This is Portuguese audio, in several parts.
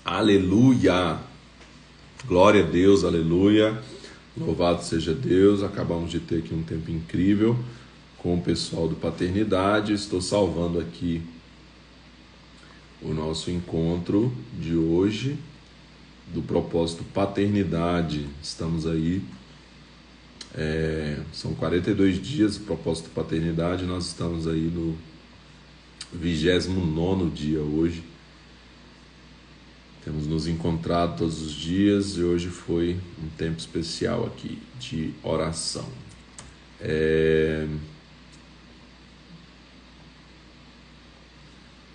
Aleluia! Glória a Deus, aleluia! Louvado seja Deus. Acabamos de ter aqui um tempo incrível com o pessoal do Paternidade. Estou salvando aqui o nosso encontro de hoje, do propósito Paternidade. Estamos aí, são 42 dias do propósito Paternidade. Nós estamos aí no 29º dia hoje. Temos nos encontrado todos os dias e hoje foi um tempo especial aqui de oração.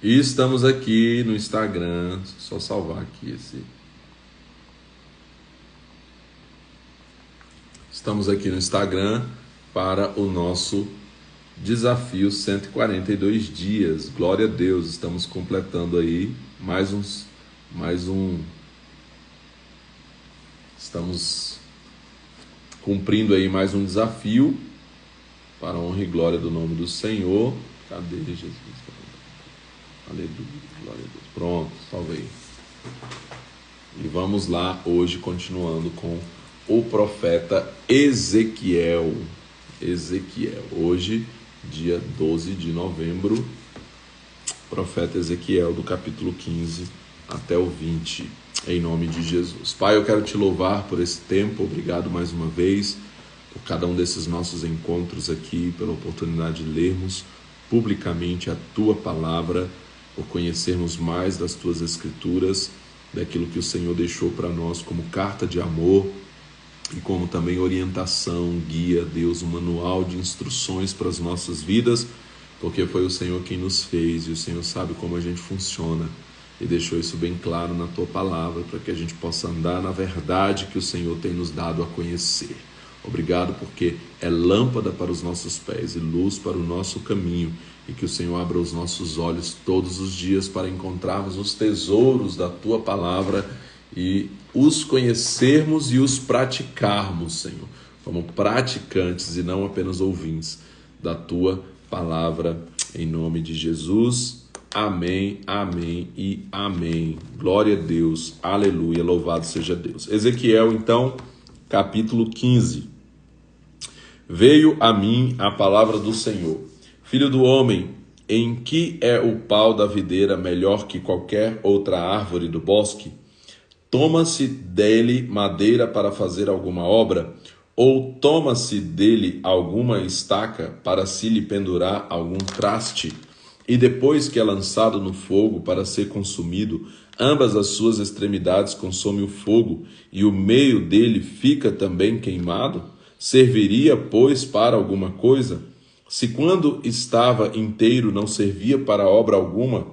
E estamos aqui no Instagram, só salvar aqui esse. Estamos aqui no Instagram para o nosso desafio 142 dias. Glória a Deus, estamos completando aí estamos cumprindo aí mais um desafio para a honra e glória do nome do Senhor. Cadê Jesus? Aleluia, glória a Deus. Pronto, salvei. E vamos lá hoje, continuando com o profeta Ezequiel. Hoje, dia 12 de novembro, profeta Ezequiel, do capítulo 15 até o 20, em nome de Jesus. Pai, eu quero te louvar por esse tempo. Obrigado mais uma vez por cada um desses nossos encontros aqui, pela oportunidade de lermos publicamente a tua palavra, por conhecermos mais das tuas escrituras, daquilo que o Senhor deixou para nós como carta de amor e como também orientação, guia, Deus, um manual de instruções para as nossas vidas, porque foi o Senhor quem nos fez e o Senhor sabe como a gente funciona e deixou isso bem claro na tua palavra para que a gente possa andar na verdade que o Senhor tem nos dado a conhecer. Obrigado porque é lâmpada para os nossos pés e luz para o nosso caminho, e que o Senhor abra os nossos olhos todos os dias para encontrarmos os tesouros da tua palavra e os conhecermos e os praticarmos, Senhor, como praticantes e não apenas ouvintes da tua palavra, em nome de Jesus. Amém, amém e amém. Glória a Deus, aleluia, louvado seja Deus. Ezequiel, então, capítulo 15. Veio a mim a palavra do Senhor: Filho do homem, em que é o pau da videira melhor que qualquer outra árvore do bosque? Toma-se dele madeira para fazer alguma obra? Ou toma-se dele alguma estaca para se lhe pendurar algum traste? E depois que é lançado no fogo para ser consumido, ambas as suas extremidades consome o fogo, e o meio dele fica também queimado? Serviria, pois, para alguma coisa? Se quando estava inteiro não servia para obra alguma,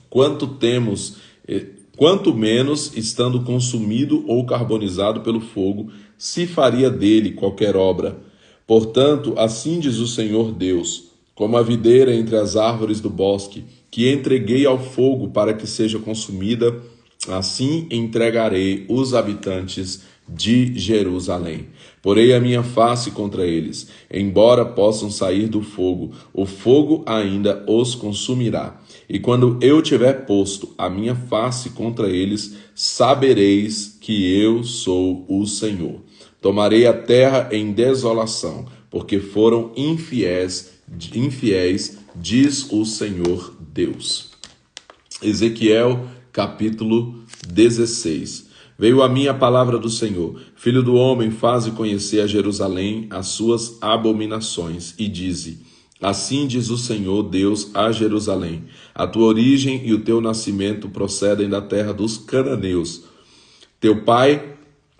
quanto menos, estando consumido ou carbonizado pelo fogo, se faria dele qualquer obra. Portanto, assim diz o Senhor Deus: como a videira entre as árvores do bosque, que entreguei ao fogo para que seja consumida, assim entregarei os habitantes de Jerusalém. Porei a minha face contra eles, embora possam sair do fogo, o fogo ainda os consumirá. E quando eu tiver posto a minha face contra eles, sabereis que eu sou o Senhor. Tomarei a terra em desolação, porque foram infiéis, diz o Senhor Deus. Ezequiel, capítulo 16. Veio a mim a palavra do Senhor: Filho do homem, faze conhecer a Jerusalém as suas abominações, e dize: assim diz o Senhor Deus a Jerusalém: a tua origem e o teu nascimento procedem da terra dos cananeus. Teu pai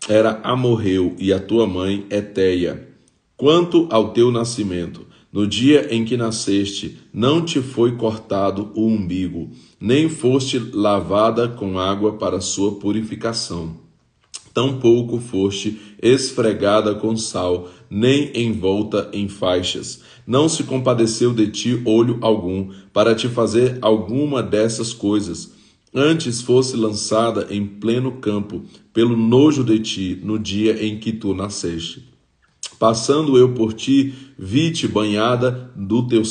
era amorreu e a tua mãe Eteia. Quanto ao teu nascimento, no dia em que nasceste, não te foi cortado o umbigo, nem foste lavada com água para sua purificação. Tampouco foste esfregada com sal, nem envolta em faixas. Não se compadeceu de ti olho algum, para te fazer alguma dessas coisas. Antes fosse lançada em pleno campo, pelo nojo de ti, no dia em que tu nasceste. Passando eu por ti, vi-te banhada no teu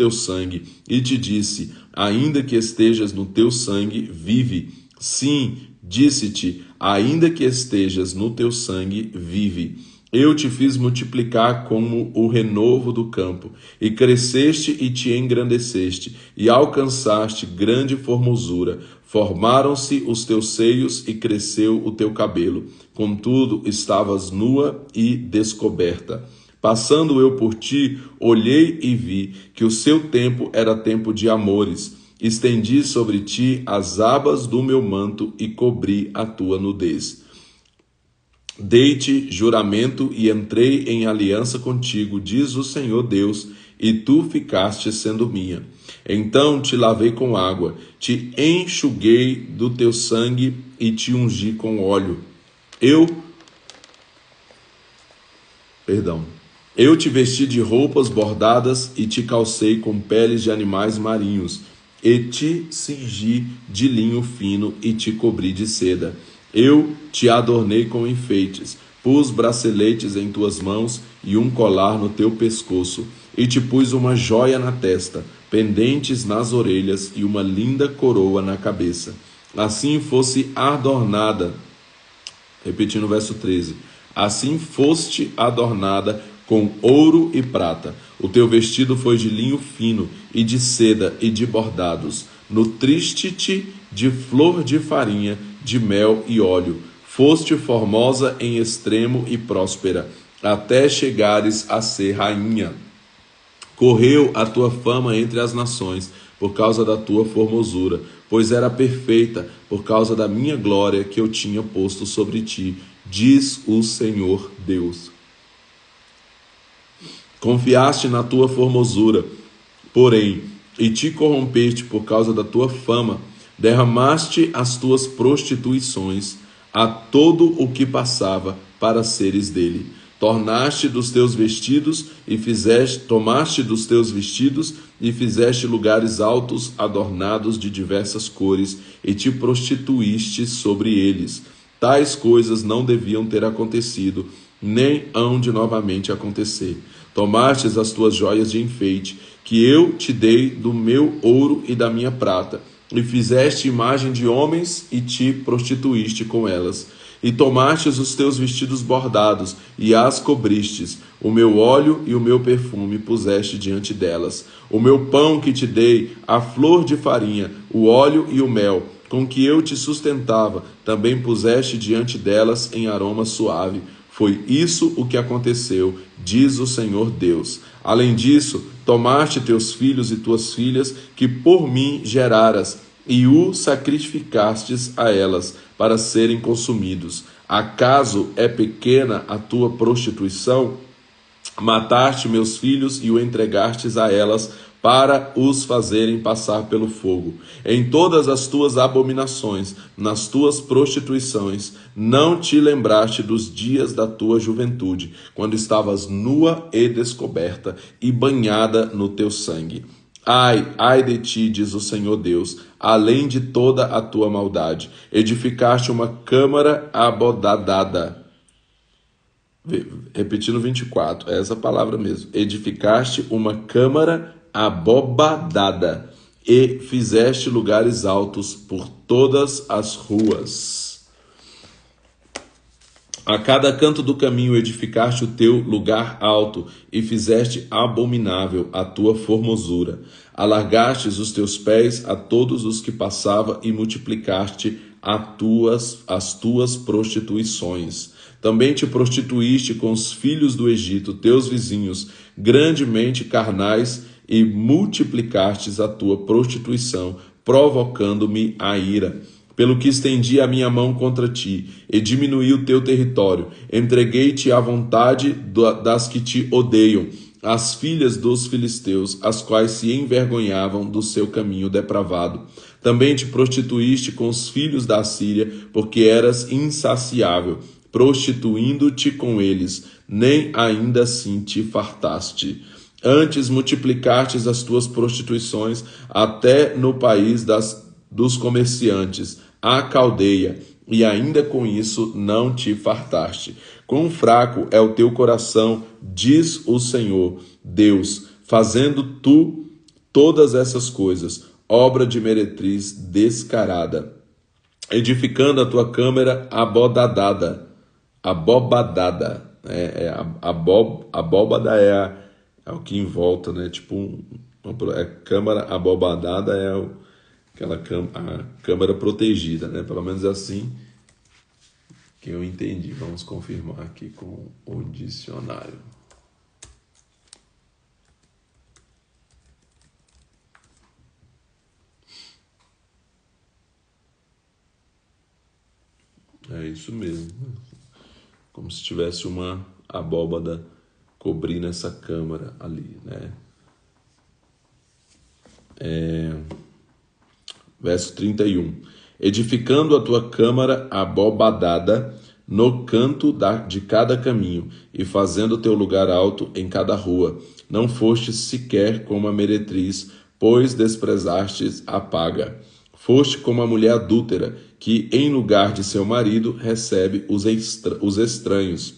sangue, e te disse: ainda que estejas no teu sangue, vive. Sim, disse-te, ainda que estejas no teu sangue, vive. Eu te fiz multiplicar como o renovo do campo, e cresceste e te engrandeceste, e alcançaste grande formosura. Formaram-se os teus seios e cresceu o teu cabelo. Contudo, estavas nua e descoberta. Passando eu por ti, olhei e vi que o seu tempo era tempo de amores. Estendi sobre ti as abas do meu manto e cobri a tua nudez. Dei-te juramento e entrei em aliança contigo, diz o Senhor Deus, e tu ficaste sendo minha. Então te lavei com água, te enxuguei do teu sangue e te ungi com óleo. Eu te vesti de roupas bordadas e te calcei com peles de animais marinhos, e te cingi de linho fino e te cobri de seda. Eu te adornei com enfeites, pus braceletes em tuas mãos e um colar no teu pescoço, e te pus uma joia na testa, pendentes nas orelhas e uma linda coroa na cabeça. Assim fosse adornada, repetindo o verso 13, assim foste adornada com ouro e prata. O teu vestido foi de linho fino e de seda e de bordados. Nutriste-te de flor de farinha, de mel e óleo. Foste formosa em extremo e próspera, até chegares a ser rainha. Correu a tua fama entre as nações, por causa da tua formosura, pois era perfeita, por causa da minha glória que eu tinha posto sobre ti, diz o Senhor Deus. Confiaste na tua formosura, porém, e te corrompeste por causa da tua fama, derramaste as tuas prostituições a todo o que passava para seres dele. Tomaste dos teus vestidos e fizeste lugares altos adornados de diversas cores e te prostituíste sobre eles. Tais coisas não deviam ter acontecido, nem hão de novamente acontecer. Tomastes as tuas joias de enfeite, que eu te dei do meu ouro e da minha prata, e fizeste imagem de homens e te prostituíste com elas. E tomastes os teus vestidos bordados, e as cobristes. O meu óleo e o meu perfume puseste diante delas. O meu pão que te dei, a flor de farinha, o óleo e o mel, com que eu te sustentava, também puseste diante delas em aroma suave. Foi isso o que aconteceu, diz o Senhor Deus. Além disso, tomaste teus filhos e tuas filhas, que por mim geraras, e o sacrificastes a elas, para serem consumidos. Acaso é pequena a tua prostituição? Mataste meus filhos e o entregastes a elas, para os fazerem passar pelo fogo. Em todas as tuas abominações, nas tuas prostituições, não te lembraste dos dias da tua juventude, quando estavas nua e descoberta, e banhada no teu sangue. Ai, ai de ti, diz o Senhor Deus, além de toda a tua maldade, edificaste uma câmara abodadada. Repetindo 24, é essa palavra mesmo. Edificaste uma câmara abobadada e fizeste lugares altos por todas as ruas. A cada canto do caminho edificaste o teu lugar alto e fizeste abominável a tua formosura. Alargastes os teus pés a todos os que passava e multiplicaste as tuas prostituições. Também te prostituíste com os filhos do Egito, teus vizinhos, grandemente carnais, e multiplicastes a tua prostituição, provocando-me a ira. Pelo que estendi a minha mão contra ti, e diminuí o teu território, entreguei-te à vontade das que te odeiam, as filhas dos filisteus, as quais se envergonhavam do seu caminho depravado. Também te prostituíste com os filhos da Assíria, porque eras insaciável, prostituindo-te com eles, nem ainda assim te fartaste. Antes multiplicastes as tuas prostituições até no país dos comerciantes, a Caldeia, e ainda com isso não te fartaste. Quão fraco é o teu coração, diz o Senhor Deus, fazendo tu todas essas coisas, obra de meretriz descarada. edificando a tua câmara abobadada. Abóbada é o que em volta, né? Tipo, câmara abobadada a câmara protegida, né? Pelo menos é assim que eu entendi. Vamos confirmar aqui com o dicionário. É isso mesmo. Como se tivesse uma abóbada cobrindo essa câmara ali, né? Verso 31. Edificando a tua câmara abobadada no canto de cada caminho, e fazendo o teu lugar alto em cada rua. Não fostes sequer como a meretriz, pois desprezastes a paga. Foste como a mulher adúltera, que em lugar de seu marido recebe os estranhos.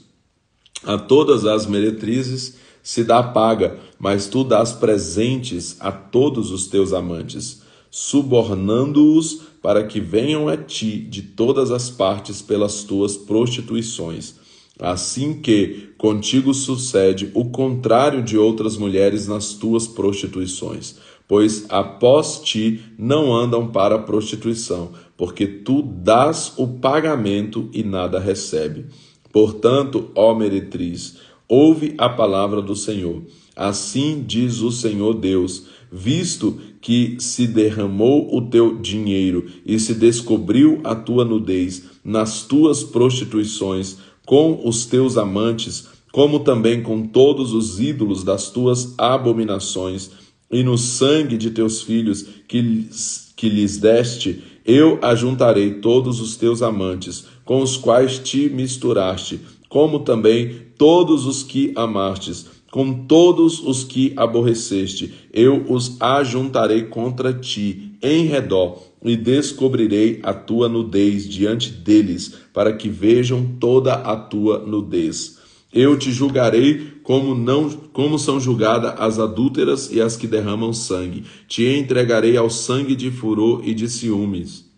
A todas as meretrizes se dá paga, mas tu dás presentes a todos os teus amantes, subornando-os para que venham a ti de todas as partes pelas tuas prostituições. Assim que contigo sucede o contrário de outras mulheres nas tuas prostituições, pois após ti não andam para a prostituição, porque tu dás o pagamento e nada recebe. Portanto, ó meretriz, ouve a palavra do Senhor. Assim diz o Senhor Deus, visto que se derramou o teu dinheiro e se descobriu a tua nudez nas tuas prostituições com os teus amantes, como também com todos os ídolos das tuas abominações, e no sangue de teus filhos que lhes deste, eu ajuntarei todos os teus amantes, com os quais te misturaste, como também todos os que amastes, com todos os que aborreceste, eu os ajuntarei contra ti em redor, e descobrirei a tua nudez diante deles, para que vejam toda a tua nudez. Eu te julgarei como são julgadas as adúlteras e as que derramam sangue. Te entregarei ao sangue de furor e de ciúmes.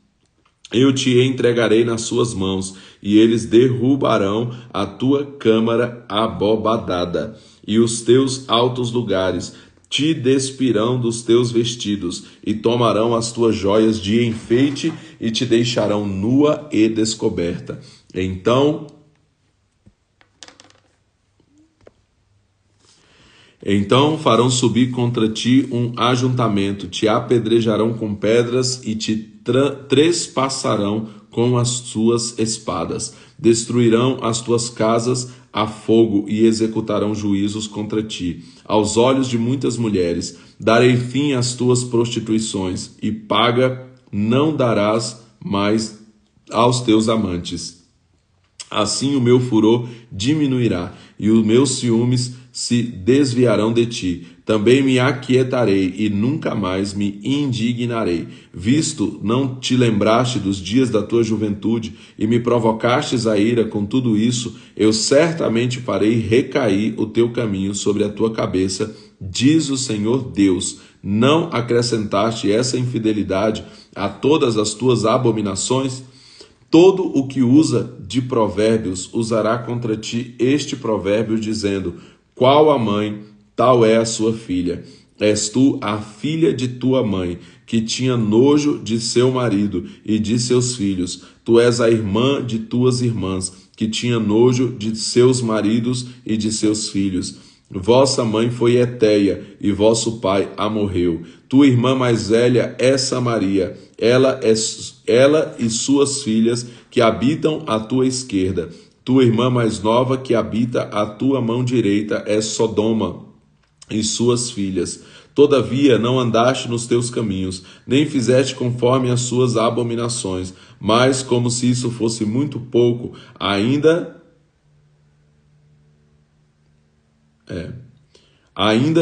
Eu te entregarei nas suas mãos, e eles derrubarão a tua câmara abobadada, e os teus altos lugares te despirão dos teus vestidos, e tomarão as tuas joias de enfeite, e te deixarão nua e descoberta. Então farão subir contra ti um ajuntamento, te apedrejarão com pedras e te trespassarão com as suas espadas. Destruirão as tuas casas a fogo e executarão juízos contra ti. Aos olhos de muitas mulheres darei fim às tuas prostituições, e paga não darás mais aos teus amantes. Assim o meu furor diminuirá, e os meus ciúmes se desviarão de ti. Também me aquietarei e nunca mais me indignarei. Visto não te lembraste dos dias da tua juventude e me provocastes a ira com tudo isso, eu certamente farei recair o teu caminho sobre a tua cabeça, diz o Senhor Deus. Não acrescentaste essa infidelidade a todas as tuas abominações? Todo o que usa de provérbios usará contra ti este provérbio, dizendo: qual a mãe, tal é a sua filha. És tu a filha de tua mãe, que tinha nojo de seu marido e de seus filhos. Tu és a irmã de tuas irmãs, que tinha nojo de seus maridos e de seus filhos. Vossa mãe foi Eteia, e vosso pai amorreu. Tua irmã mais velha é Samaria, ela e suas filhas que habitam à tua esquerda. Tua irmã mais nova que habita à tua mão direita é Sodoma e suas filhas. Todavia não andaste nos teus caminhos, nem fizeste conforme as suas abominações, mas como se isso fosse muito pouco, ainda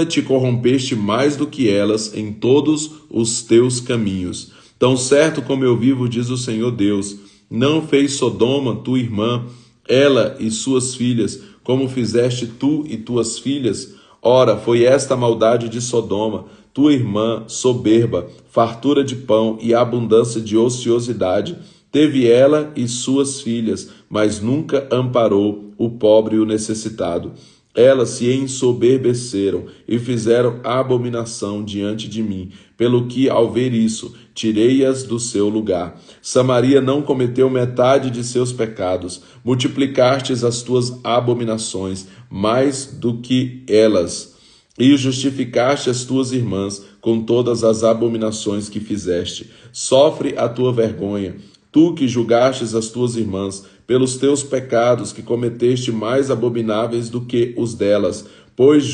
te corrompeste mais do que elas em todos os teus caminhos. Tão certo como eu vivo, diz o Senhor Deus, não fez Sodoma, tua irmã, ela e suas filhas, como fizeste tu e tuas filhas? Ora, foi esta a maldade de Sodoma, tua irmã, soberba, fartura de pão e abundância de ociosidade, Teve ela e suas filhas, mas nunca amparou o pobre e o necessitado. Elas se ensoberbeceram e fizeram abominação diante de mim, pelo que, ao ver isso, tirei-as do seu lugar. Samaria não cometeu metade de seus pecados, multiplicastes as tuas abominações mais do que elas, e justificaste as tuas irmãs com todas as abominações que fizeste. Sofre a tua vergonha, tu que julgastes as tuas irmãs, pelos teus pecados que cometeste mais abomináveis do que os delas, pois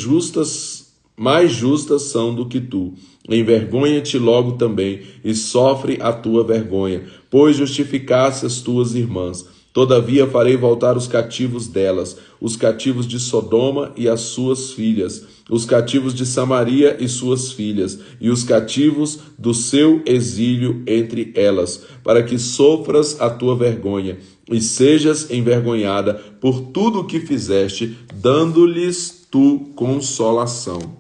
mais justas são do que tu. Envergonha-te logo também e sofre a tua vergonha, pois justificaste as tuas irmãs. Todavia farei voltar os cativos delas, os cativos de Sodoma e as suas filhas, os cativos de Samaria e suas filhas, e os cativos do seu exílio entre elas, para que sofras a tua vergonha e sejas envergonhada por tudo o que fizeste, dando-lhes tu consolação.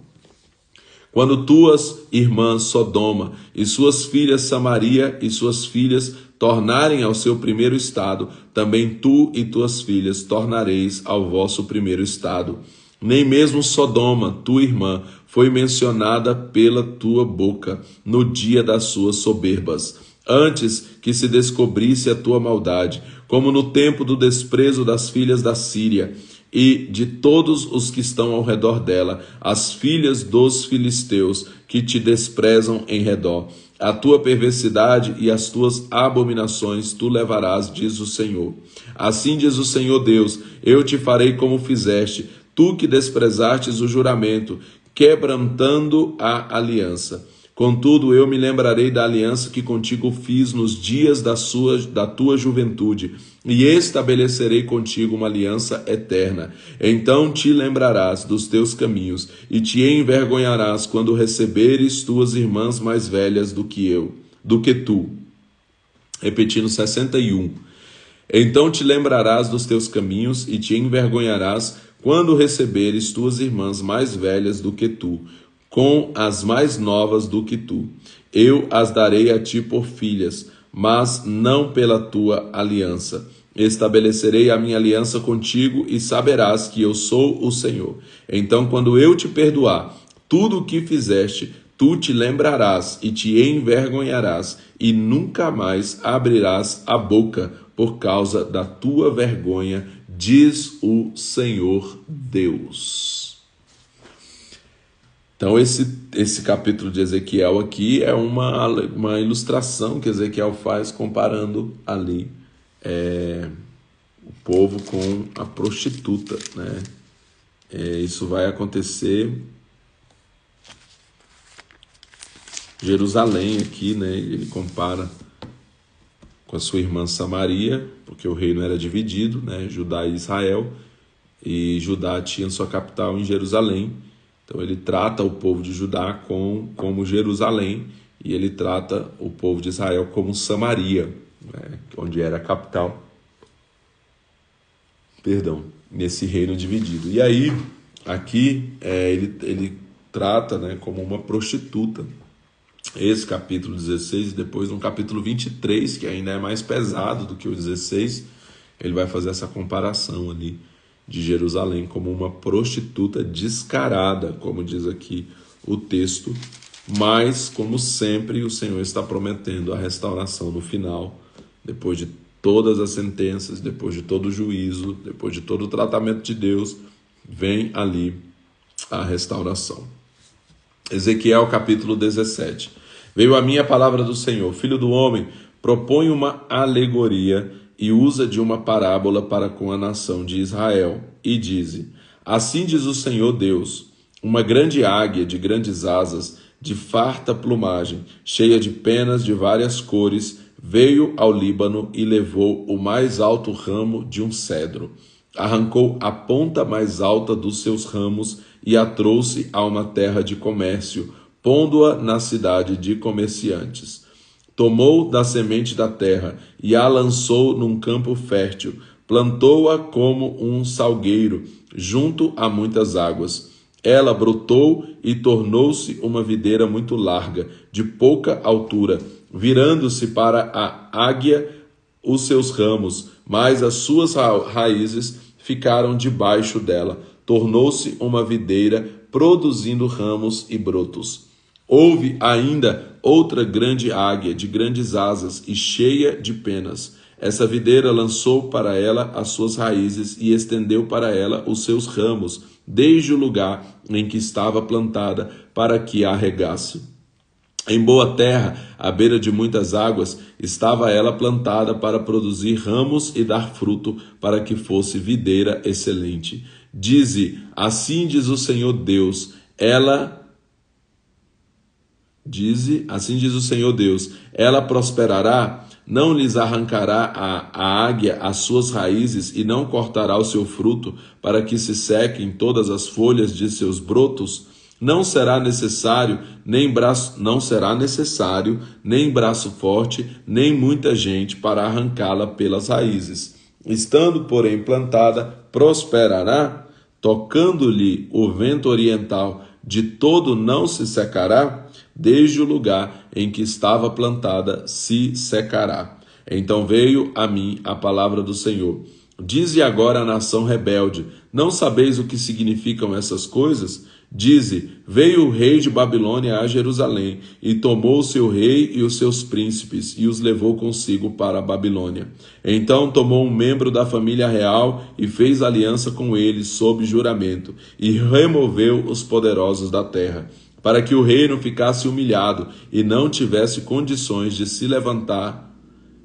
Quando tuas irmãs Sodoma e suas filhas Samaria e suas filhas tornarem ao seu primeiro estado, também tu e tuas filhas tornareis ao vosso primeiro estado. Nem mesmo Sodoma, tua irmã, foi mencionada pela tua boca no dia das suas soberbas, antes que se descobrisse a tua maldade, como no tempo do desprezo das filhas da Síria e de todos os que estão ao redor dela, as filhas dos filisteus que te desprezam em redor. A tua perversidade e as tuas abominações tu levarás, diz o Senhor. Assim diz o Senhor Deus, eu te farei como fizeste, tu que desprezastes o juramento, quebrantando a aliança. Contudo, eu me lembrarei da aliança que contigo fiz nos dias da tua juventude, e estabelecerei contigo uma aliança eterna. Então te lembrarás dos teus caminhos, e te envergonharás quando receberes tuas irmãs mais velhas do que tu. Repetindo 61. Então te lembrarás dos teus caminhos, e te envergonharás quando receberes tuas irmãs mais velhas do que tu, com as mais novas do que tu. Eu as darei a ti por filhas, mas não pela tua aliança. Estabelecerei a minha aliança contigo e saberás que eu sou o Senhor. Então, quando eu te perdoar tudo o que fizeste, tu te lembrarás e te envergonharás e nunca mais abrirás a boca por causa da tua vergonha, diz o Senhor Deus. Então esse capítulo de Ezequiel aqui é uma ilustração que Ezequiel faz comparando ali o povo com a prostituta, né? Isso vai acontecer em Jerusalém aqui, né? Ele compara com a sua irmã Samaria, porque o reino era dividido, né? Judá e Israel, e Judá tinha sua capital em Jerusalém. Então ele trata o povo de Judá como Jerusalém, e ele trata o povo de Israel como Samaria, né, onde era a capital, nesse reino dividido. E aí, aqui, ele trata, né, como uma prostituta, esse capítulo 16, e depois no capítulo 23, que ainda é mais pesado do que o 16, ele vai fazer essa comparação ali, de Jerusalém como uma prostituta descarada, como diz aqui o texto, mas, como sempre, o Senhor está prometendo a restauração no final, depois de todas as sentenças, depois de todo o juízo, depois de todo o tratamento de Deus, vem ali a restauração. Ezequiel capítulo 17. Veio a mim a palavra do Senhor: filho do homem, propõe uma alegoria e usa de uma parábola para com a nação de Israel, e dize: assim diz o Senhor Deus, uma grande águia de grandes asas, de farta plumagem, cheia de penas de várias cores, veio ao Líbano e levou o mais alto ramo de um cedro. Arrancou a ponta mais alta dos seus ramos e a trouxe a uma terra de comércio, pondo-a na cidade de comerciantes. Tomou da semente da terra e a lançou num campo fértil, plantou-a como um salgueiro, junto a muitas águas. Ela brotou e tornou-se uma videira muito larga, de pouca altura. Virando-se para a águia, os seus ramos, mas as suas raízes ficaram debaixo dela. Tornou-se uma videira, produzindo ramos e brotos. Houve ainda outra grande águia, de grandes asas e cheia de penas. Essa videira lançou para ela as suas raízes e estendeu para ela os seus ramos, desde o lugar em que estava plantada, para que a regasse. Em boa terra, à beira de muitas águas, estava ela plantada para produzir ramos e dar fruto, para que fosse videira excelente. Dize, assim diz o Senhor Deus, assim diz o Senhor Deus, ela prosperará, não lhes arrancará a águia as suas raízes e não cortará o seu fruto, para que se sequem todas as folhas de seus brotos. Não será necessário nem braço forte, nem muita gente para arrancá-la pelas raízes. Estando, porém, plantada, prosperará, tocando-lhe o vento oriental, de todo não se secará, desde o lugar em que estava plantada se secará. Então veio a mim a palavra do Senhor. Dize agora à nação rebelde, não sabeis o que significam essas coisas? Dize, veio o rei de Babilônia a Jerusalém, e tomou o seu rei e os seus príncipes, e os levou consigo para a Babilônia. Então tomou um membro da família real, e fez aliança com ele sob juramento, e removeu os poderosos da terra, para que o reino ficasse humilhado, e não tivesse condições de se levantar,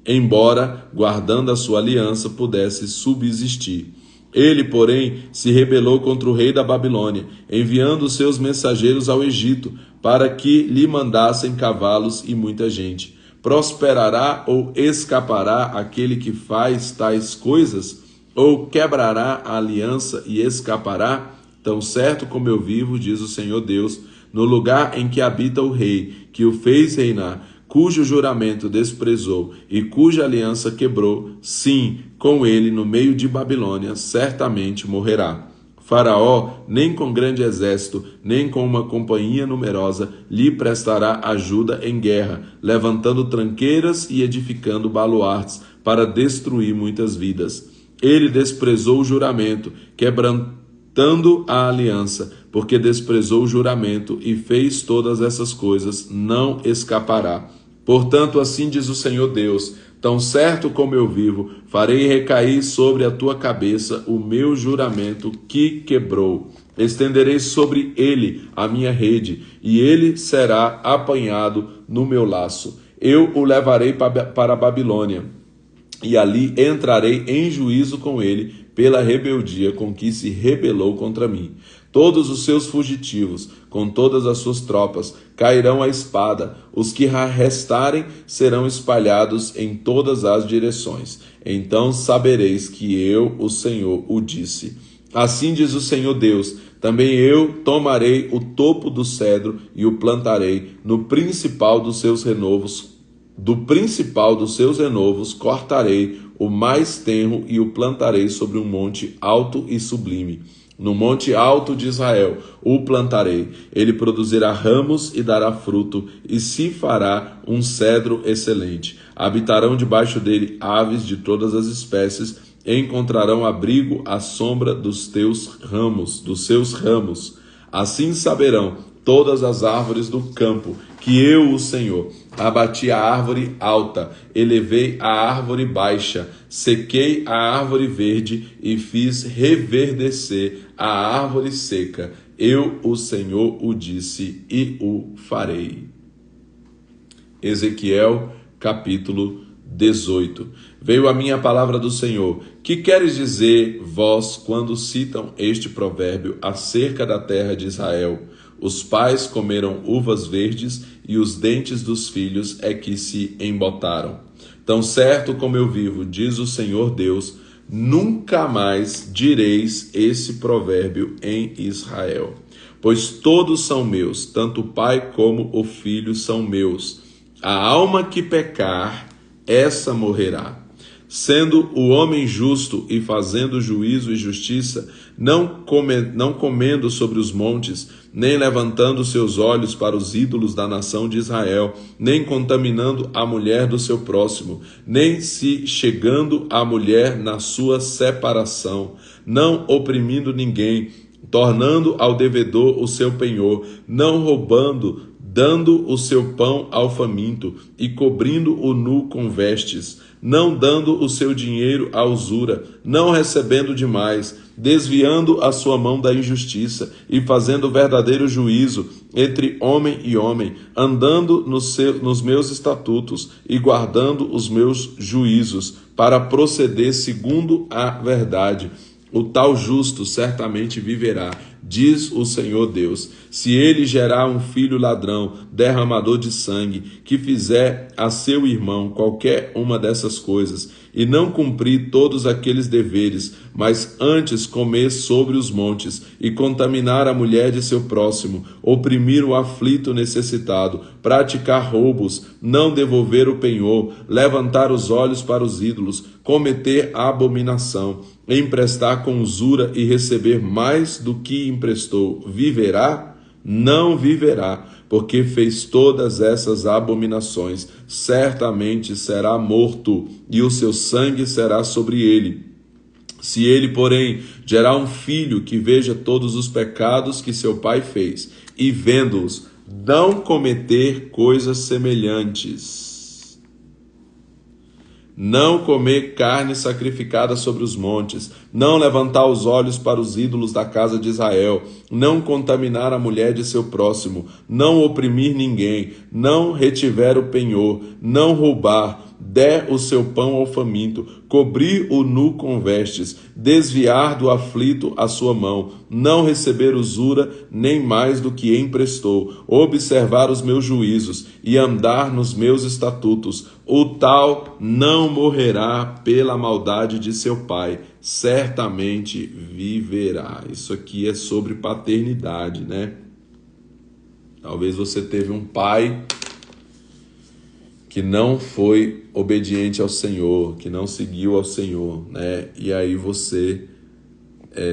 embora, guardando a sua aliança, pudesse subsistir. Ele, porém, se rebelou contra o rei da Babilônia, enviando seus mensageiros ao Egito, para que lhe mandassem cavalos e muita gente. Prosperará ou escapará aquele que faz tais coisas? Ou quebrará a aliança e escapará? Tão certo como eu vivo, diz o Senhor Deus, no lugar em que habita o rei, que o fez reinar, cujo juramento desprezou e cuja aliança quebrou, sim, com ele no meio de Babilônia, certamente morrerá. Faraó, nem com grande exército, nem com uma companhia numerosa, lhe prestará ajuda em guerra, levantando tranqueiras e edificando baluartes, para destruir muitas vidas. Ele desprezou o juramento, quebrantando a aliança, porque desprezou o juramento e fez todas essas coisas, não escapará. Portanto, assim diz o Senhor Deus, tão certo como eu vivo, farei recair sobre a tua cabeça o meu juramento que quebrou. Estenderei sobre ele a minha rede, e ele será apanhado no meu laço. Eu o levarei para a Babilônia, e ali entrarei em juízo com ele, pela rebeldia com que se rebelou contra mim. Todos os seus fugitivos, com todas as suas tropas, cairão à espada. Os que restarem serão espalhados em todas as direções. Então sabereis que eu, o Senhor, o disse. Assim diz o Senhor Deus, também eu tomarei o topo do cedro e o plantarei no principal dos seus renovos. Do principal dos seus renovos cortarei o mais tenro e o plantarei sobre um monte alto e sublime. No monte alto de Israel o plantarei. Ele produzirá ramos e dará fruto, e se fará um cedro excelente. Habitarão debaixo dele aves de todas as espécies, e encontrarão abrigo à sombra dos seus ramos. Assim saberão todas as árvores do campo que eu, o Senhor, abati a árvore alta, elevei a árvore baixa, sequei a árvore verde e fiz reverdecer a árvore seca. Eu, o Senhor, o disse e o farei. Ezequiel, capítulo 18. Veio a mim a palavra do Senhor. Que queres dizer vós quando citam este provérbio acerca da terra de Israel? Os pais comeram uvas verdes e os dentes dos filhos é que se embotaram. Tão certo como eu vivo, diz o Senhor Deus, nunca mais direis esse provérbio em Israel. Pois todos são meus, tanto o pai como o filho são meus. A alma que pecar, essa morrerá. Sendo o homem justo e fazendo juízo e justiça, não comendo sobre os montes, nem levantando seus olhos para os ídolos da nação de Israel, nem contaminando a mulher do seu próximo, nem se chegando à mulher na sua separação, não oprimindo ninguém, tornando ao devedor o seu penhor, não roubando, dando o seu pão ao faminto e cobrindo o nu com vestes, não dando o seu dinheiro à usura, não recebendo demais, desviando a sua mão da injustiça e fazendo verdadeiro juízo entre homem e homem, andando nos meus estatutos e guardando os meus juízos, para proceder segundo a verdade. O tal justo certamente viverá, diz o Senhor Deus. Se ele gerar um filho ladrão, derramador de sangue, que fizer a seu irmão qualquer uma dessas coisas, e não cumprir todos aqueles deveres, mas antes comer sobre os montes, e contaminar a mulher de seu próximo, oprimir o aflito necessitado, praticar roubos, não devolver o penhor, levantar os olhos para os ídolos, cometer a abominação, emprestar com usura e receber mais do que emprestou, viverá? Não viverá, porque fez todas essas abominações. Certamente será morto, e o seu sangue será sobre ele. Se ele, porém, gerar um filho que veja todos os pecados que seu pai fez, e vendo-os, não cometer coisas semelhantes, não comer carne sacrificada sobre os montes, não levantar os olhos para os ídolos da casa de Israel, não contaminar a mulher de seu próximo, não oprimir ninguém, não retiver o penhor, não roubar, der o seu pão ao faminto, cobrir o nu com vestes, desviar do aflito a sua mão, não receber usura nem mais do que emprestou, observar os meus juízos e andar nos meus estatutos, o tal não morrerá pela maldade de seu pai, certamente viverá. Isso aqui é sobre paternidade, né? Talvez você teve um pai que não foi obediente ao Senhor, que não seguiu ao Senhor, né? E aí você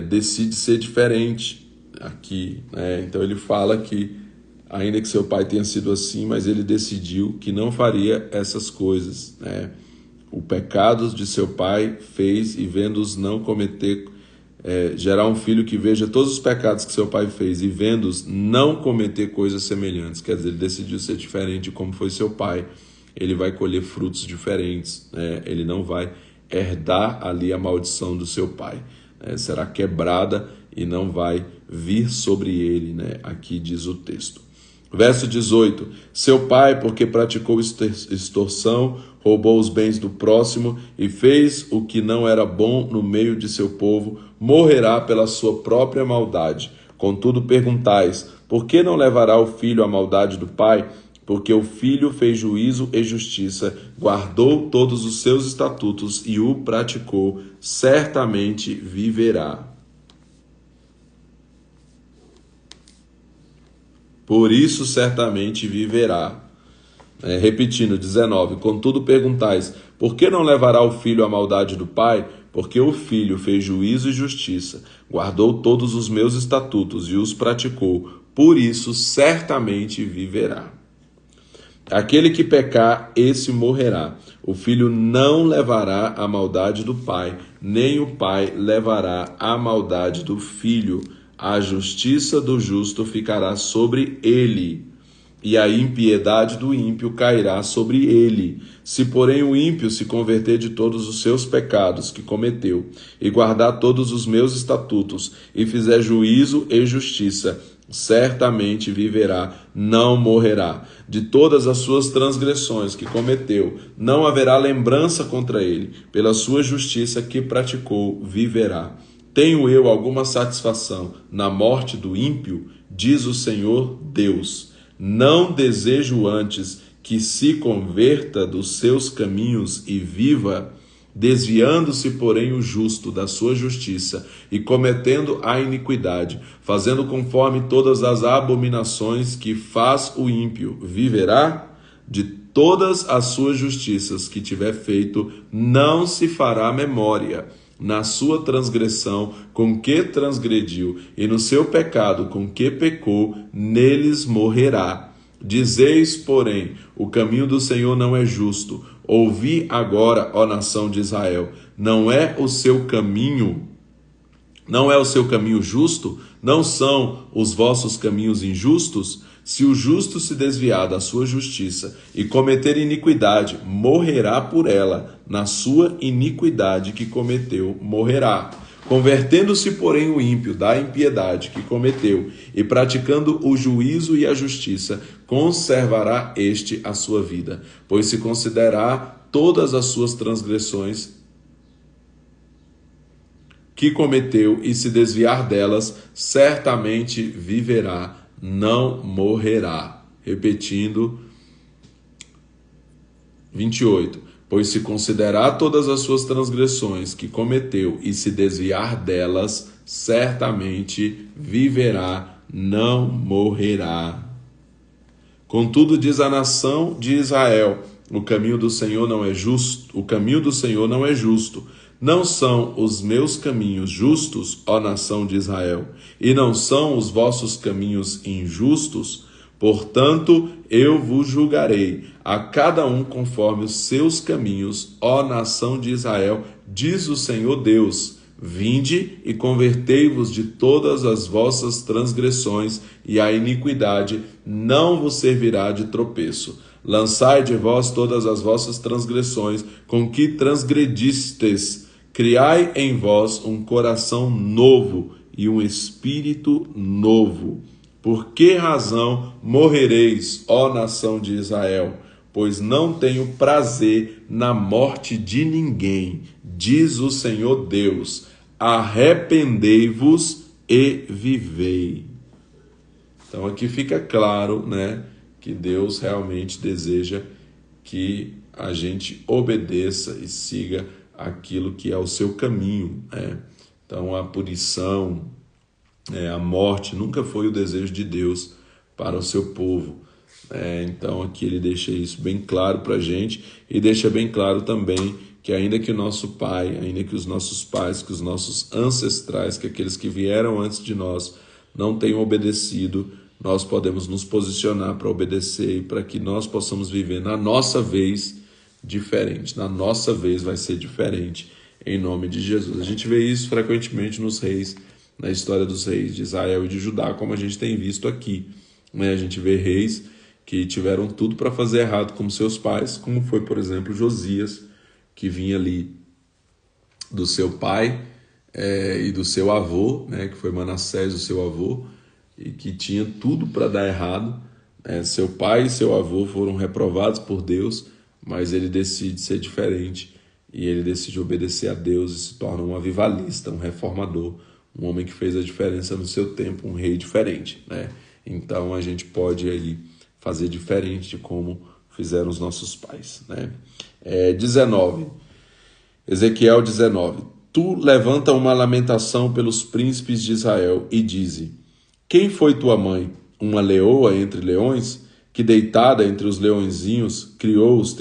decide ser diferente aqui, né? Então ele fala que, ainda que seu pai tenha sido assim, mas ele decidiu que não faria essas coisas, né? O pecado de seu pai fez, e vendo-os não cometer, gerar um filho que veja todos os pecados que seu pai fez, e vendo-os não cometer coisas semelhantes. Quer dizer, ele decidiu ser diferente de como foi seu pai. Ele vai colher frutos diferentes, né? Ele não vai herdar ali a maldição do seu pai, né? Será quebrada e não vai vir sobre ele, né? Aqui diz o texto. Verso 18, seu pai, porque praticou extorsão, roubou os bens do próximo e fez o que não era bom no meio de seu povo, morrerá pela sua própria maldade. Contudo perguntais, por que não levará o filho à maldade do pai? Porque o filho fez juízo e justiça, guardou todos os seus estatutos e o praticou, certamente viverá. Por isso certamente viverá. Repetindo, 19, contudo perguntais, por que não levará o filho à maldade do pai? Porque o filho fez juízo e justiça, guardou todos os meus estatutos e os praticou, por isso certamente viverá. Aquele que pecar, esse morrerá. O filho não levará a maldade do pai, nem o pai levará a maldade do filho. A justiça do justo ficará sobre ele, e a impiedade do ímpio cairá sobre ele. Se, porém, o ímpio se converter de todos os seus pecados que cometeu, e guardar todos os meus estatutos, e fizer juízo e justiça, certamente viverá, não morrerá. De todas as suas transgressões que cometeu, não haverá lembrança contra ele. Pela sua justiça que praticou, viverá. Tenho eu alguma satisfação na morte do ímpio? Diz o Senhor Deus. Não desejo antes que se converta dos seus caminhos e viva, desviando-se, porém, o justo da sua justiça e cometendo a iniquidade, fazendo conforme todas as abominações que faz o ímpio, viverá? De todas as suas justiças que tiver feito, não se fará memória. na sua transgressão com que transgrediu, e no seu pecado com que pecou, neles morrerá. Dizeis, porém, o caminho do Senhor não é justo. Ouvi agora, ó nação de Israel, não é o seu caminho justo? Não são os vossos caminhos injustos? Se o justo se desviar da sua justiça e cometer iniquidade, morrerá por ela. Na sua iniquidade que cometeu, morrerá. Convertendo-se, porém, o ímpio da impiedade que cometeu e praticando o juízo e a justiça, conservará este a sua vida, pois se considerar todas as suas transgressões que cometeu e se desviar delas, certamente viverá, não morrerá. Repetindo, 28. Pois se considerar todas as suas transgressões que cometeu e se desviar delas, certamente viverá, não morrerá. Contudo, diz a nação de Israel, o caminho do Senhor não é justo, o caminho do Senhor não é justo. Não são os meus caminhos justos, ó nação de Israel, e não são os vossos caminhos injustos? Portanto, eu vos julgarei, a cada um conforme os seus caminhos, ó nação de Israel, diz o Senhor Deus. Vinde e convertei-vos de todas as vossas transgressões, e a iniquidade não vos servirá de tropeço. Lançai de vós todas as vossas transgressões, com que transgredistes. Criai em vós um coração novo e um espírito novo. Por que razão morrereis, ó nação de Israel? Pois não tenho prazer na morte de ninguém, diz o Senhor Deus. Arrependei-vos e vivei. Então aqui fica claro, né, que Deus realmente deseja que a gente obedeça e siga aquilo que é o seu caminho, né? Então a punição, a morte nunca foi o desejo de Deus para o seu povo. Então aqui ele deixa isso bem claro para a gente e deixa bem claro também que ainda que o nosso pai, ainda que os nossos pais, que os nossos ancestrais, que aqueles que vieram antes de nós não tenham obedecido, nós podemos nos posicionar para obedecer e para que nós possamos viver na nossa vez diferente. Na nossa vez vai ser diferente, em nome de Jesus. A gente vê isso frequentemente nos reis, na história dos reis de Israel e de Judá, como a gente tem visto aqui. A gente vê reis que tiveram tudo para fazer errado como seus pais, como foi, por exemplo, Josias, que vinha ali do seu pai e do seu avô, né, que foi Manassés, o seu avô, e que tinha tudo para dar errado. Seu pai e seu avô foram reprovados por Deus, mas ele decide ser diferente e ele decide obedecer a Deus e se torna um avivalista, um reformador, um homem que fez a diferença no seu tempo, um rei diferente, né? Então a gente pode aí fazer diferente de como fizeram os nossos pais, né? 19, Ezequiel 19. Tu levanta uma lamentação pelos príncipes de Israel e dize: quem foi tua mãe? Uma leoa entre leões, que deitada entre os leõezinhos criou os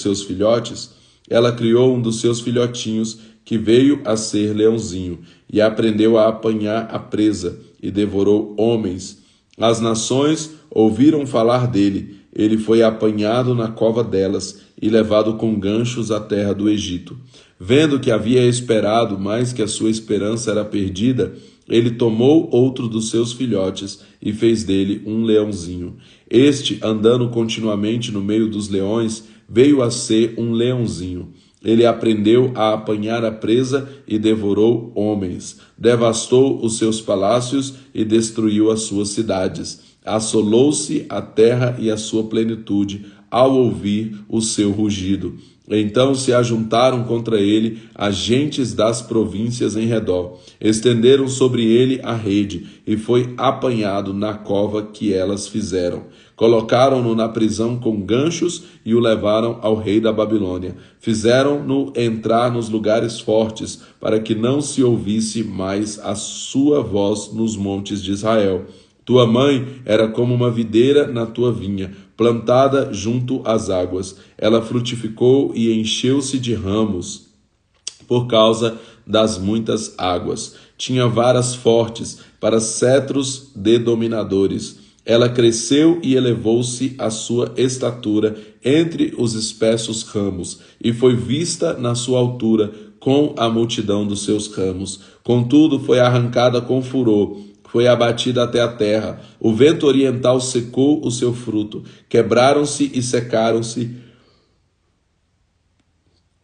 seus filhotes? Ela criou um dos seus filhotinhos, que veio a ser leãozinho, e aprendeu a apanhar a presa, e devorou homens. As nações ouviram falar dele. Ele foi apanhado na cova delas e levado com ganchos à terra do Egito. Vendo que havia esperado, mas que a sua esperança era perdida, ele tomou outro dos seus filhotes e fez dele um leãozinho. Este, andando continuamente no meio dos leões, veio a ser um leãozinho. Ele aprendeu a apanhar a presa e devorou homens. Devastou os seus palácios e destruiu as suas cidades. Assolou-se a terra e a sua plenitude ao ouvir o seu rugido. Então se ajuntaram contra ele as gentes das províncias em redor. Estenderam sobre ele a rede e foi apanhado na cova que elas fizeram. Colocaram-no na prisão com ganchos e o levaram ao rei da Babilônia. Fizeram-no entrar nos lugares fortes, para que não se ouvisse mais a sua voz nos montes de Israel. Tua mãe era como uma videira na tua vinha, plantada junto às águas. Ela frutificou e encheu-se de ramos por causa das muitas águas. Tinha varas fortes para cetros de dominadores. Ela cresceu e elevou-se a sua estatura entre os espessos ramos, e foi vista na sua altura com a multidão dos seus ramos. Contudo, foi arrancada com furor, foi abatida até a terra. O vento oriental secou o seu fruto. Quebraram-se e secaram-se.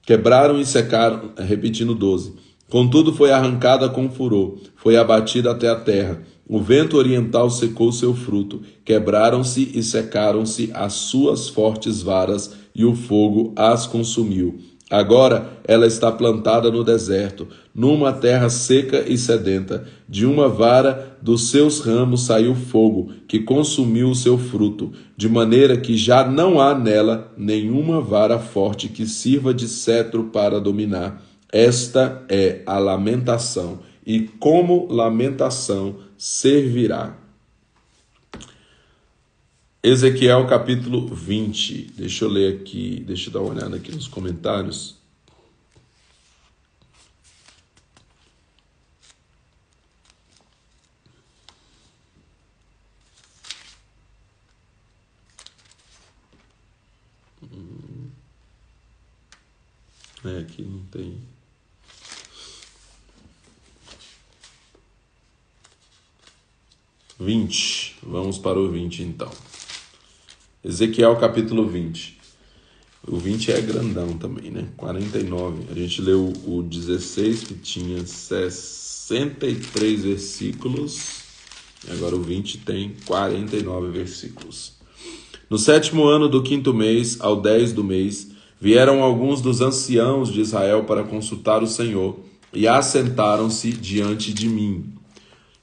Quebraram e secaram, repetindo 12. Contudo, foi arrancada com furor, foi abatida até a terra. O vento oriental secou seu fruto. Quebraram-se e secaram-se as suas fortes varas, e o fogo as consumiu. Agora ela está plantada no deserto, numa terra seca e sedenta. De uma vara dos seus ramos saiu fogo, que consumiu o seu fruto, de maneira que já não há nela nenhuma vara forte que sirva de cetro para dominar. Esta é a lamentação, e como lamentação servirá. Ezequiel capítulo 20. Deixa eu ler aqui, deixa eu dar uma olhada aqui nos comentários. Aqui não tem. Vamos para o 20 então. Ezequiel capítulo 20. O 20 é grandão também, né? 49. A gente leu o 16, que tinha 63 versículos. E agora o 20 tem 49 versículos. No 7º ano do 5º mês, ao 10 do mês, vieram alguns dos anciãos de Israel para consultar o Senhor, e assentaram-se diante de mim.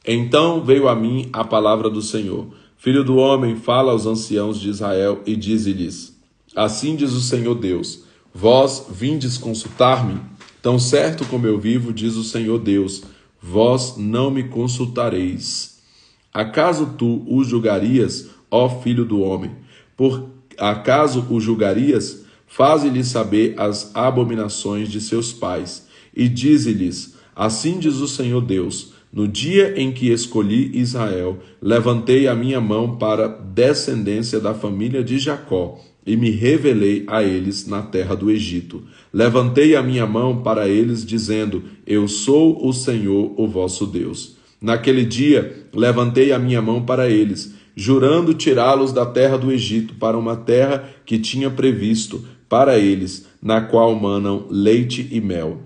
Então veio a mim a palavra do Senhor. Filho do homem, fala aos anciãos de Israel e dize-lhes: assim diz o Senhor Deus, vós vindes consultar-me? Tão certo como eu vivo, diz o Senhor Deus, vós não me consultareis. Acaso tu o julgarias, ó filho do homem? Por acaso o julgarias? Faze-lhe saber as abominações de seus pais, e dize-lhes: assim diz o Senhor Deus, no dia em que escolhi Israel, levantei a minha mão para a descendência da família de Jacó, e me revelei a eles na terra do Egito. Levantei a minha mão para eles, dizendo: eu sou o Senhor, o vosso Deus. Naquele dia, levantei a minha mão para eles, jurando tirá-los da terra do Egito para uma terra que tinha previsto para eles, na qual manam leite e mel,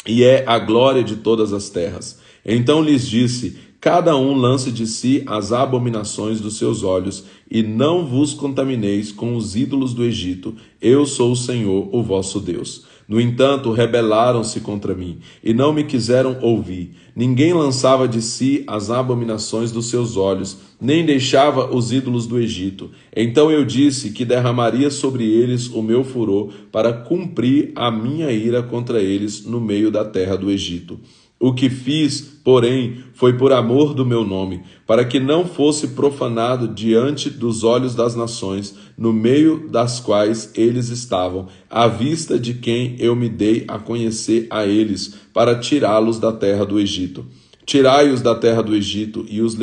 e é a glória de todas as terras. Então lhes disse: cada um lance de si as abominações dos seus olhos, e não vos contamineis com os ídolos do Egito. Eu sou o Senhor, o vosso Deus. No entanto, rebelaram-se contra mim, e não me quiseram ouvir. Ninguém lançava de si as abominações dos seus olhos, nem deixava os ídolos do Egito. Então eu disse que derramaria sobre eles o meu furor, para cumprir a minha ira contra eles no meio da terra do Egito. O que fiz, porém, foi por amor do meu nome, para que não fosse profanado diante dos olhos das nações, no meio das quais eles estavam, à vista de quem eu me dei a conhecer a eles, para tirá-los da terra do Egito. Tirai-os da terra do Egito e os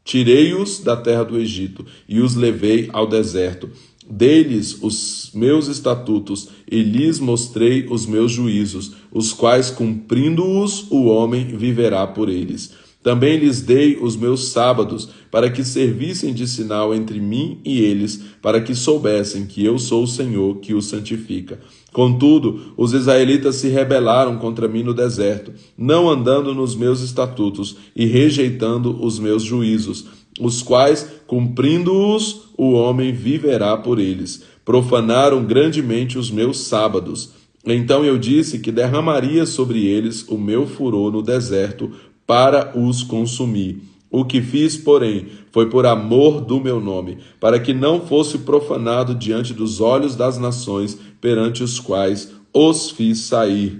Tirei-os da terra do Egito e os levei ao deserto. Dei-lhes os meus estatutos e lhes mostrei os meus juízos, os quais, cumprindo-os, o homem viverá por eles. Também lhes dei os meus sábados, para que servissem de sinal entre mim e eles, para que soubessem que eu sou o Senhor que os santifica. Contudo, os israelitas se rebelaram contra mim no deserto, não andando nos meus estatutos e rejeitando os meus juízos, os quais, cumprindo-os, o homem viverá por eles. Profanaram grandemente os meus sábados. Então eu disse que derramaria sobre eles o meu furor no deserto para os consumir. O que fiz, porém, foi por amor do meu nome, para que não fosse profanado diante dos olhos das nações perante os quais os fiz sair.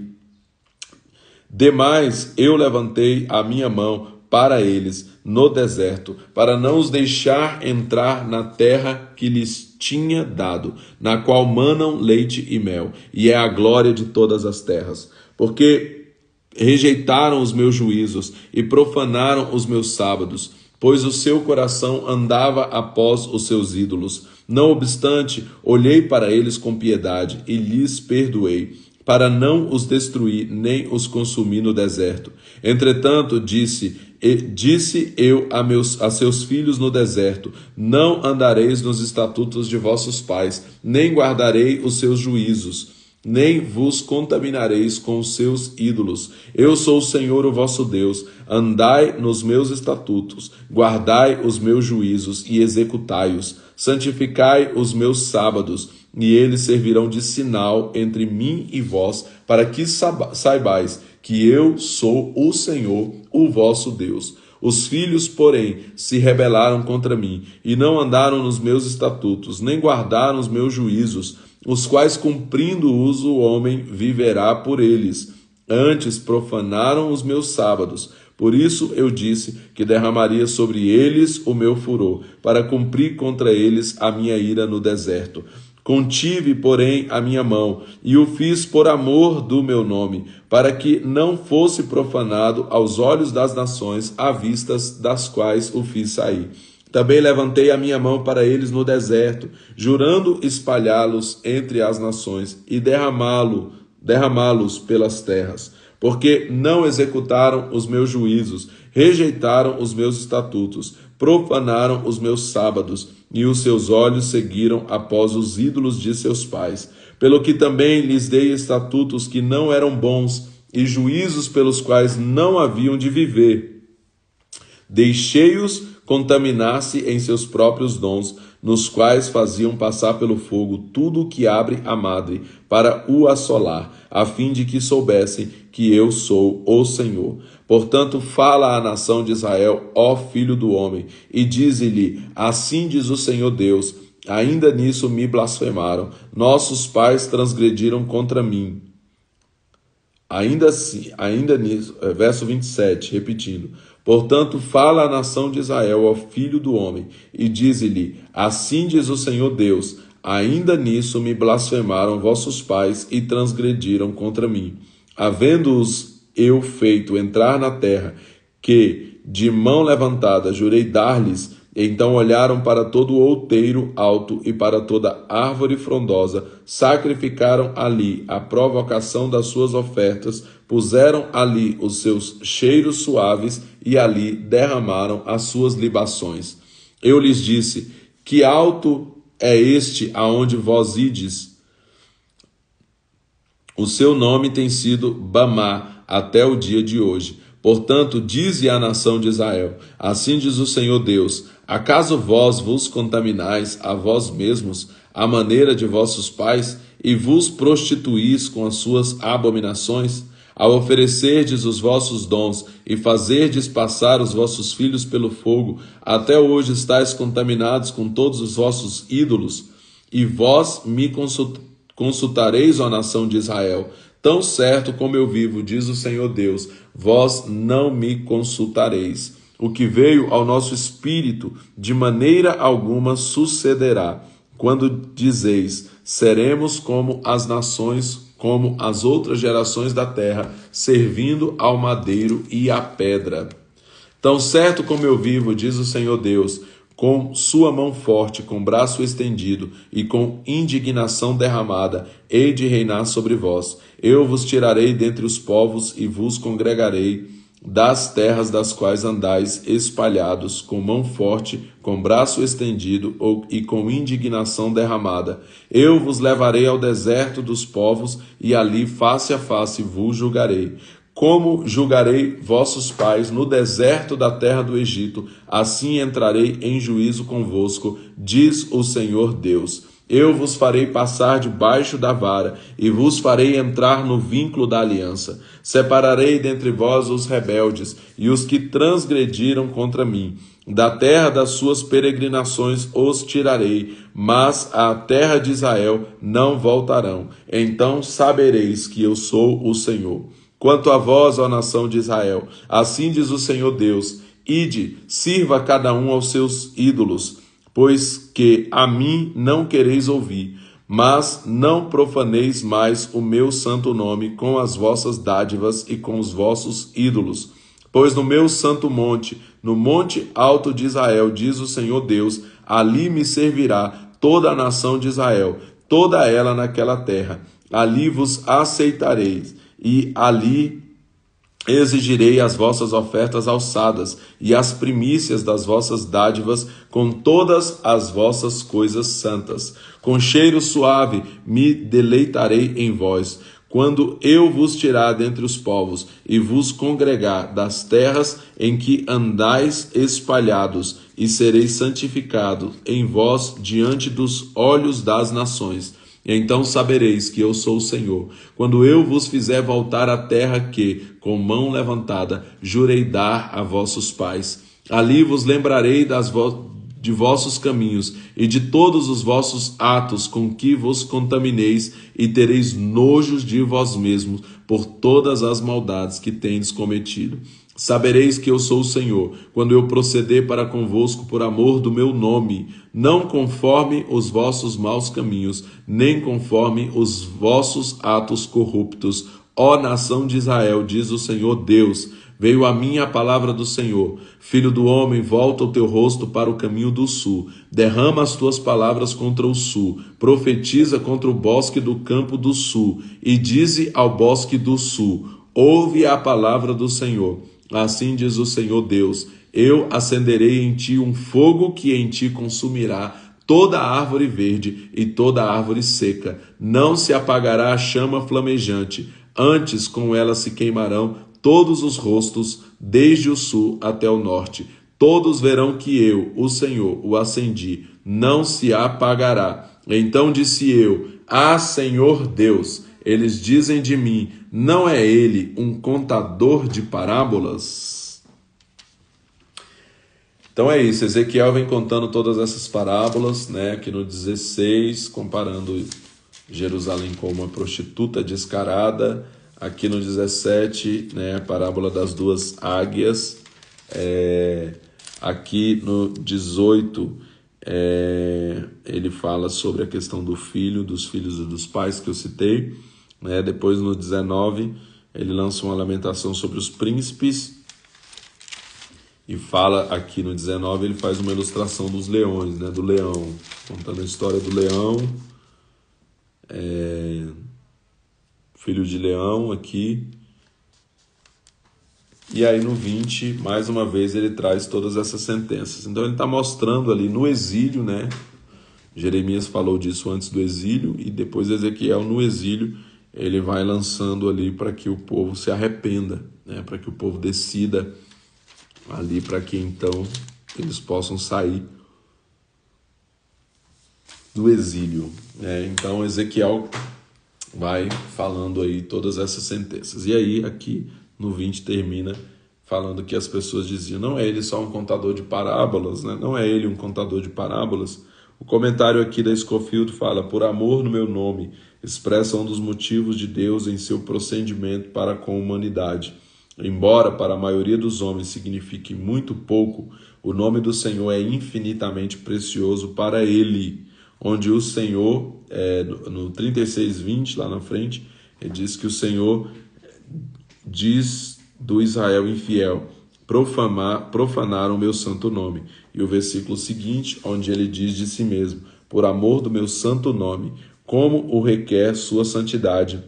Demais, eu levantei a minha mão para eles no deserto, para não os deixar entrar na terra que lhes tinha dado, na qual manam leite e mel, e é a glória de todas as terras. Porque rejeitaram os meus juízos e profanaram os meus sábados, pois o seu coração andava após os seus ídolos. Não obstante, olhei para eles com piedade e lhes perdoei, para não os destruir nem os consumir no deserto. Entretanto, disse eu a seus filhos no deserto: não andareis nos estatutos de vossos pais, nem guardarei os seus juízos, nem vos contaminareis com os seus ídolos. Eu sou o Senhor, o vosso Deus. Andai nos meus estatutos, guardai os meus juízos e executai-os. Santificai os meus sábados, e eles servirão de sinal entre mim e vós, para que saibais que eu sou o Senhor, o vosso Deus. Os filhos, porém, se rebelaram contra mim, e não andaram nos meus estatutos, nem guardaram os meus juízos, os quais, cumprindo-os, o homem viverá por eles. Antes profanaram os meus sábados. Por isso eu disse que derramaria sobre eles o meu furor, para cumprir contra eles a minha ira no deserto. Contive, porém, a minha mão, e o fiz por amor do meu nome, para que não fosse profanado aos olhos das nações, à vista das quais o fiz sair. Também levantei a minha mão para eles no deserto, jurando espalhá-los entre as nações e derramá-los pelas terras, porque não executaram os meus juízos, rejeitaram os meus estatutos, profanaram os meus sábados, e os seus olhos seguiram após os ídolos de seus pais. Pelo que também lhes dei estatutos que não eram bons, e juízos pelos quais não haviam de viver. Deixei-os contaminar-se em seus próprios dons, nos quais faziam passar pelo fogo tudo o que abre a madre, para o assolar, a fim de que soubessem que eu sou o Senhor. Portanto, fala à nação de Israel, ó filho do homem, e dize-lhe: assim diz o Senhor Deus, ainda nisso me blasfemaram, nossos pais transgrediram contra mim. Ainda nisso, verso 27, repetindo: portanto, fala à nação de Israel, ao filho do homem, e dize-lhe: assim diz o Senhor Deus, ainda nisso me blasfemaram vossos pais e transgrediram contra mim. Havendo-os eu feito entrar na terra, que de mão levantada jurei dar-lhes, então olharam para todo o outeiro alto e para toda árvore frondosa, sacrificaram ali a provocação das suas ofertas, puseram ali os seus cheiros suaves e ali derramaram as suas libações. Eu lhes disse: que alto é este aonde vós ides? O seu nome tem sido Bamá até o dia de hoje. Portanto, dize à nação de Israel: assim diz o Senhor Deus, acaso vós vos contaminais a vós mesmos, à maneira de vossos pais, e vos prostituís com as suas abominações? Ao oferecerdes os vossos dons e fazerdes passar os vossos filhos pelo fogo, até hoje estáis contaminados com todos os vossos ídolos, e vós me consultareis, ó nação de Israel. Tão certo como eu vivo, diz o Senhor Deus, vós não me consultareis. O que veio ao nosso espírito, de maneira alguma sucederá. Quando dizeis: seremos como as nações, como as outras gerações da terra, servindo ao madeiro e à pedra. Tão certo como eu vivo, diz o Senhor Deus, com sua mão forte, com braço estendido e com indignação derramada, hei de reinar sobre vós. Eu vos tirarei dentre os povos e vos congregarei das terras das quais andais espalhados, com mão forte, com braço estendido e com indignação derramada. Eu vos levarei ao deserto dos povos e ali face a face vos julgarei. Como julgarei vossos pais no deserto da terra do Egito, assim entrarei em juízo convosco, diz o Senhor Deus. Eu vos farei passar debaixo da vara e vos farei entrar no vínculo da aliança. Separarei dentre vós os rebeldes e os que transgrediram contra mim. Da terra das suas peregrinações os tirarei, mas à terra de Israel não voltarão. Então sabereis que eu sou o Senhor. Quanto a vós, ó nação de Israel, assim diz o Senhor Deus: ide, sirva cada um aos seus ídolos, pois que a mim não quereis ouvir. Mas não profaneis mais o meu santo nome com as vossas dádivas e com os vossos ídolos. Pois no meu santo monte, no monte alto de Israel, diz o Senhor Deus, ali me servirá toda a nação de Israel, toda ela naquela terra. Ali vos aceitareis, e ali exigirei as vossas ofertas alçadas e as primícias das vossas dádivas com todas as vossas coisas santas. Com cheiro suave me deleitarei em vós, quando eu vos tirar dentre os povos e vos congregar das terras em que andais espalhados, e sereis santificados em vós diante dos olhos das nações. Então sabereis que eu sou o Senhor, quando eu vos fizer voltar à terra que, com mão levantada, jurei dar a vossos pais. Ali vos lembrarei de vossos caminhos e de todos os vossos atos com que vos contamineis, e tereis nojos de vós mesmos por todas as maldades que tendes cometido. Sabereis que eu sou o Senhor, quando eu proceder para convosco por amor do meu nome, não conforme os vossos maus caminhos, nem conforme os vossos atos corruptos. Ó nação de Israel, diz o Senhor Deus, veio a mim a palavra do Senhor. Filho do homem, volta o teu rosto para o caminho do sul, derrama as tuas palavras contra o sul, profetiza contra o bosque do campo do sul, e dize ao bosque do sul, ouve a palavra do Senhor. Assim diz o Senhor Deus, eu acenderei em ti um fogo que em ti consumirá toda a árvore verde e toda a árvore seca. Não se apagará a chama flamejante, antes com ela se queimarão todos os rostos, desde o sul até o norte. Todos verão que eu, o Senhor, o acendi, não se apagará. Então disse eu, Senhor Deus, eles dizem de mim, não é ele um contador de parábolas? Então é isso, Ezequiel vem contando todas essas parábolas, né? Aqui no 16, comparando Jerusalém com uma prostituta descarada. Aqui no 17, né, a parábola das duas águias. Aqui no 18, ele fala sobre a questão do filho, dos filhos e dos pais que eu citei. Depois no 19 ele lança uma lamentação sobre os príncipes e fala aqui no 19, ele faz uma ilustração dos leões, né, do leão, contando a história do leão, filho de leão aqui. E aí no 20, mais uma vez, ele traz todas essas sentenças. Então ele está mostrando ali no exílio, né? Jeremias falou disso antes do exílio, e depois Ezequiel no exílio, ele vai lançando ali para que o povo se arrependa, né? Para que o povo decida ali, para que então eles possam sair do exílio, né? Então Ezequiel vai falando aí todas essas sentenças. E aí aqui no 20 termina falando que as pessoas diziam, não é ele só um contador de parábolas, né? Não é ele um contador de parábolas. O comentário aqui da Scofield fala, por amor no meu nome, expressa um dos motivos de Deus em seu procedimento para com a humanidade. Embora para a maioria dos homens signifique muito pouco, o nome do Senhor é infinitamente precioso para ele. Onde o Senhor, no 36:20, lá na frente, ele diz que o Senhor diz do Israel infiel, profanaram o meu santo nome. E o versículo seguinte, onde ele diz de si mesmo, por amor do meu santo nome, como o requer sua santidade,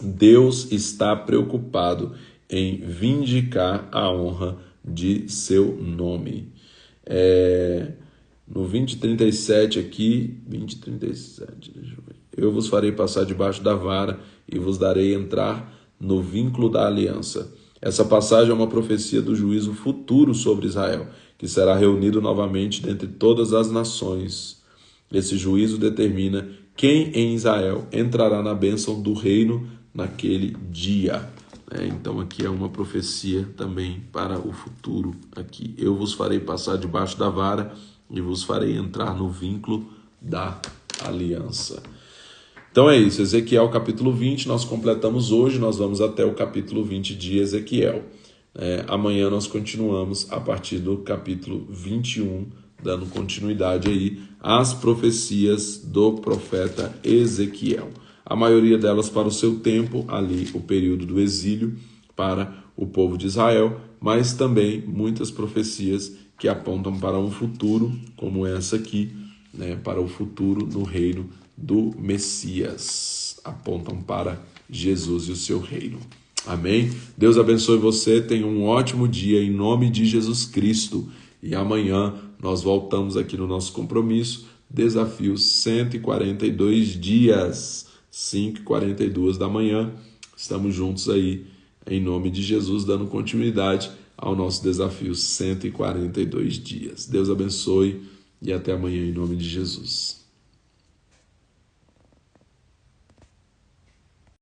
Deus está preocupado em vindicar a honra de seu nome. No 20:37 aqui, 20:37, deixa eu ver. Eu vos farei passar debaixo da vara e vos darei entrar no vínculo da aliança. Essa passagem é uma profecia do juízo futuro sobre Israel, que será reunido novamente dentre todas as nações. Esse juízo determina quem em Israel entrará na bênção do reino naquele dia. Então aqui é uma profecia também para o futuro. Aqui, eu vos farei passar debaixo da vara e vos farei entrar no vínculo da aliança. Então é isso, Ezequiel capítulo 20, nós completamos hoje, nós vamos até o capítulo 20 de Ezequiel. Amanhã nós continuamos a partir do capítulo 21 dando continuidade aí às profecias do profeta Ezequiel. A maioria delas para o seu tempo, ali o período do exílio para o povo de Israel, mas também muitas profecias que apontam para um futuro, como essa aqui, né, para o futuro no reino do Messias. Apontam para Jesus e o seu reino. Amém? Deus abençoe você, tenha um ótimo dia em nome de Jesus Cristo. E amanhã nós voltamos aqui no nosso compromisso, desafio 142 dias, 5h42 da manhã. Estamos juntos aí, em nome de Jesus, dando continuidade ao nosso desafio 142 dias. Deus abençoe e até amanhã em nome de Jesus.